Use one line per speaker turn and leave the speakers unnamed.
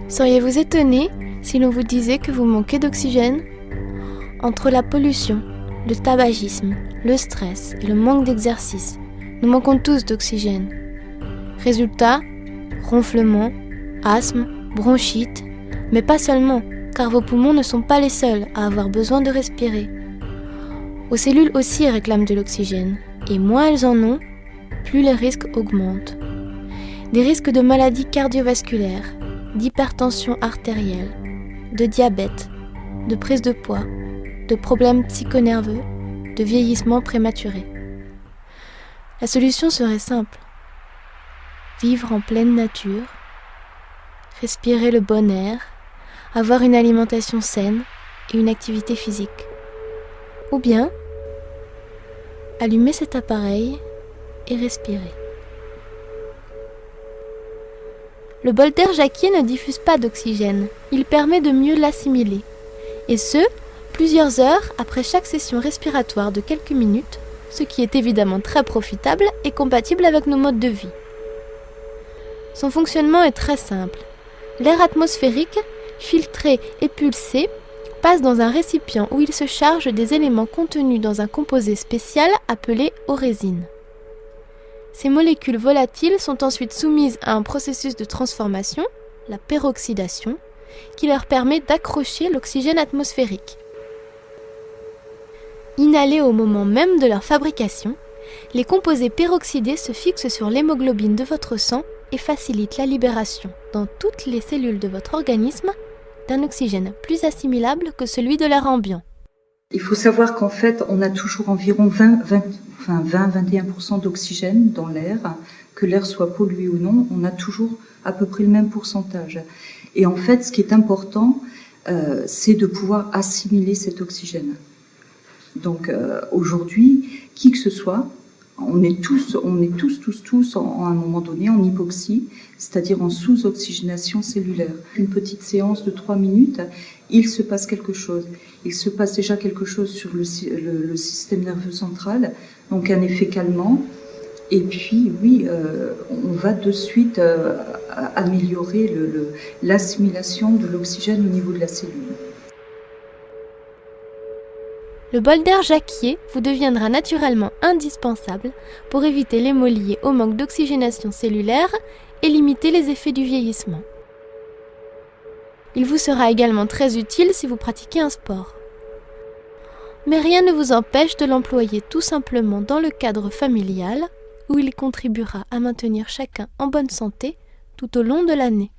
Seriez-vous étonné si l'on vous disait que vous manquez d'oxygène ? Entre la pollution, le tabagisme, le stress et le manque d'exercice, nous manquons tous d'oxygène. Résultat, ronflement, asthme, bronchite, mais pas seulement, car vos poumons ne sont pas les seuls à avoir besoin de respirer. Vos cellules aussi réclament de l'oxygène, et moins elles en ont, plus les risques augmentent. Des risques de maladies cardiovasculaires, d'hypertension artérielle, de diabète, de prise de poids, de problèmes psychonerveux, de vieillissement prématuré. La solution serait simple. Vivre en pleine nature, respirer le bon air, avoir une alimentation saine et une activité physique. Ou bien, allumer cet appareil et respirer. Le bol d'air Jacquier ne diffuse pas d'oxygène, il permet de mieux l'assimiler. Et ce, plusieurs heures après chaque session respiratoire de quelques minutes, ce qui est évidemment très profitable et compatible avec nos modes de vie. Son fonctionnement est très simple. L'air atmosphérique, filtré et pulsé, passe dans un récipient où il se charge des éléments contenus dans un composé spécial appelé orésine. Ces molécules volatiles sont ensuite soumises à un processus de transformation, la peroxydation, qui leur permet d'accrocher l'oxygène atmosphérique. Inhalés au moment même de leur fabrication, les composés peroxydés se fixent sur l'hémoglobine de votre sang et facilitent la libération, dans toutes les cellules de votre organisme, d'un oxygène plus assimilable que celui de l'air ambiant.
Il faut savoir qu'en fait, on a toujours environ 20-21% d'oxygène dans l'air, que l'air soit pollué ou non, on a toujours à peu près le même pourcentage. Et en fait, ce qui est important, c'est de pouvoir assimiler cet oxygène. Donc aujourd'hui, qui que ce soit, on est tous à un moment donné en hypoxie, c'est-à-dire en sous-oxygénation cellulaire. Une petite séance de 3 minutes, il se passe quelque chose. Il se passe déjà quelque chose sur le système nerveux central, donc un effet calmant. Et puis, oui, on va de suite améliorer l'assimilation de l'oxygène au niveau de la cellule.
Le bol d'air Jacquier vous deviendra naturellement indispensable pour éviter l'hémolyse liée au manque d'oxygénation cellulaire et limiter les effets du vieillissement. Il vous sera également très utile si vous pratiquez un sport. Mais rien ne vous empêche de l'employer tout simplement dans le cadre familial, où il contribuera à maintenir chacun en bonne santé tout au long de l'année.